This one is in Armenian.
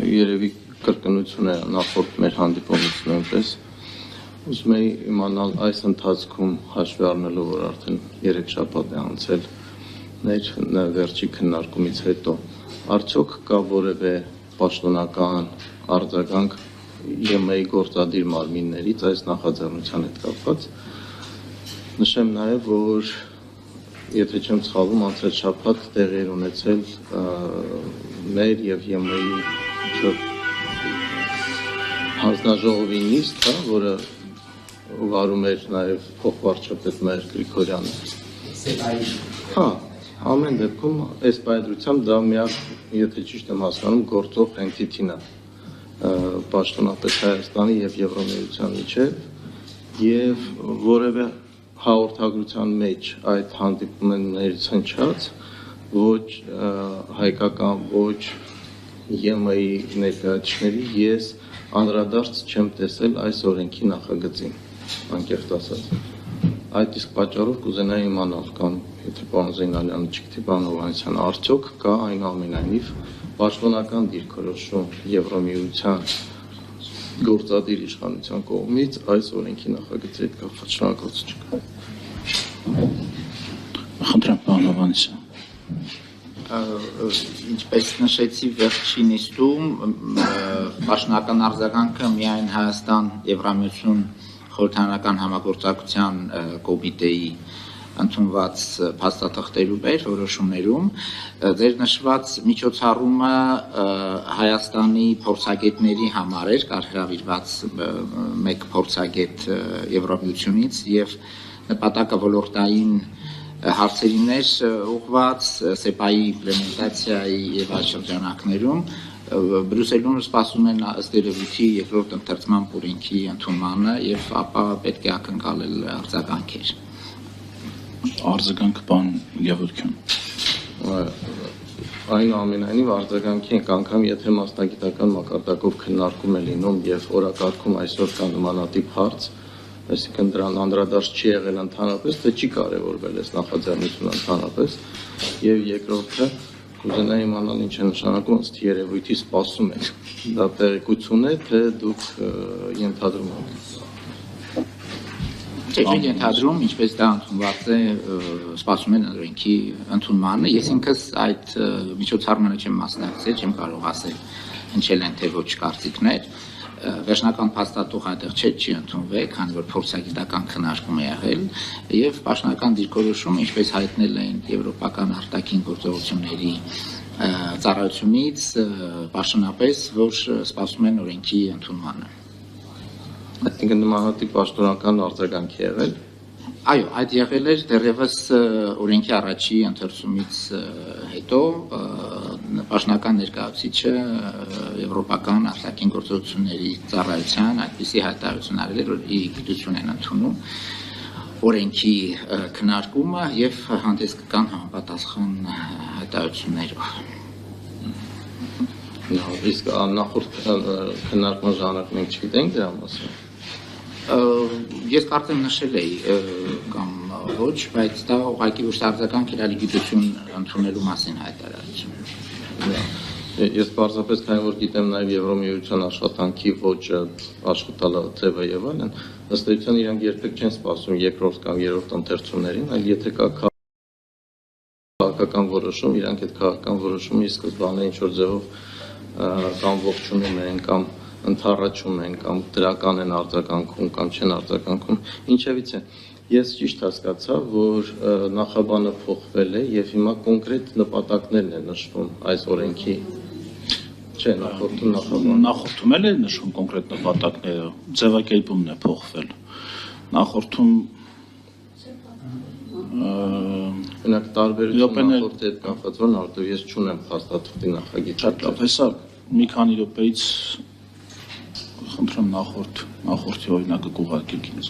երևի կրկնություն է նախորդ մեր հանդիպումից նույնպես ուզում էի իմանալ այս ընթացքում հաշվի առնելով որ արդեն 3 շաբաթ է անցել մեր վերջի քննարկումից հետո արդյոք կա որևէ պաշտոնական արձագանք ԵՄ-ի գործադիր մարմիններից այս նախաձեռնության հետ կապված նշեմ նաև որ եթե չեմ սխալվում անցյալ շաբաթ տեղի էր ունեցել մեր եւ ԵՄ-ի հանձնաժողովի նիստ, որը վարում էր նաև փոխվարչապետ Մհեր Գրիգորյանը։ Հա, ամեն դեպքում այս պայծրությամբ դա միակ, եթե ճիշտ եմ հասկանում, գործող entity-ն է պաշտոնապես Հայաստանի եւ Եվրամիության միջեւ եւ որևէ հաղորդագրության մեջ այդ հանդիպումներից հնչած ոչ հայկական ոչ ԵՄ-ի ներկայացուցիչների ես անդրադարձ չեմ տեսել այս օրենքի նախագծին անկեղծ ասած այդ իսկ պատճառով կուզենայի իմանալ կամ եթե պարոն Զեյնալյանը չգիտի պարոն Հովհաննիսյանը արդյոք կա այնուամենայնիվ պաշտոնական դիրքորոշում Եվրամիության գործադիր իշխանության կողմից այս օրենքի նախագծի հետ կապված շնորհակալություն Խնդրեմ պարոն Հովհաննիսյան Ինչպես նշեցի վերջին նիստում պաշտոնական արձագանքը միայն Հայաստան Եվրամիություն խորհրդարանական համագործակցության կոմիտեի ընդունված փաստաթղթերում էր որոշումներում ձեր նշված միջոցառումը Հայաստանի փորձագետների համար էր հրավիրված մեկ փորձագետ Եվրամիությունից եւ նպատակը ոլորտային հարցերին էր ուղղված ՍԵՊԱ-ի իմպլեմենտացիայի եւ այլ շրջանակներում Բրյուսելում սպասում են ըստ երևույթի երկրորդ ընթերցման օրենքի ընդունմանը եւ ապա պետք է ակնկալել արձագանքեր Արձագանք բան Գևորգյան Այնուամենայնիվ արձագանքի ենք անգամ եթե մասնագիտական մակարդակով քննարկում է լինում եւ օրակարգում այսօր կա նմանատիպ հարց այսինքն դրան անդրադարձ չի եղել ընդհանրապես թե չի կարևորվել այս նախաձեռնությունը ընդհանրապես եւ երկրորդը կուզենայի իմանալ ինչ է նշանակում ըստ երևույթի սպասում եք դա տեղեկություն է թե դուք ենթադրում եք Չէ, ենթադրում, ինչպես դա ընդունված է սպասում են օրենքի ընդունմանը, ես ինքս այդ միջոցառմանը չեմ մասնակցել, չեմ կարող ասել հնչել են թե ոչ կարծիքներ, վերջնական փաստաթուղթ այդտեղ չի ընդունվել, քանի որ փորձագիտական քննարկում է եղել եւ պաշտոնական դիրքորոշումը, ինչպես հայտնել են եվրոպական արտաքին գործողությունների ծառայությունից, պաշտոնապես որ սպասում են օրենքի ընդունմանը Այսինքն նմանատիպ պաշտոնական արձագանք եղել Այո, այդ եղել էր դեռևս օրենքի առաջի ընթերցումից հետո պաշտոնական ներկայացուցիչը եվրոպական արտաքին գործողությունների ծառայության այդպիսի հայտարարություն արել էր, որ ի գիտություն են ընդունում օրենքի քննարկումը եւ հանդես կգան համապատասխան հայտարարություններով Իսկ նախորդ քննարկման ժամանակ մենք չգիտենք դրա մասին Ես կարծեմ նշել էի կամ ոչ, բայց դա ուղղակի ոչ արձագանք իրարի գիտություն ընդունելու մասին հայտարարություն Ես պարզապես քանի որ գիտեմ նաև Եվրամիության աշխատանքի ոճը, աշխատալը ձևը եւ այլն, ըստ էության իրանք երբեք չեն սպասում երկրորդ կամ երրորդ ընթերցումներին, այլ եթե կա քաղաքական որոշում, իրանք այդ քաղաքական որոշումի սկզբանե ինչ որ ձևով կամ ողջունում են կամ ընդառաջում են կամ դրական են արձագանքում կամ չեն արձագանքում ինչևից է ես ճիշտ հասկացա որ նախաբանը փոխվել է եւ հիմա կոնկրետ նպատակներն են նշվում այս օրենքի չէ նախորդում էլ է նշվում կոնկրետ նպատակները ձևակերպումն է փոխվել նախորդում Օրինակ տարբերություն նախորդ հետ կապված որ նորտով ես չունեմ փաստաթղթի նախագիծ հեսա մի քանի րոպեից խնդրեմ նախորդի օրինակը կուղարկեք ինձ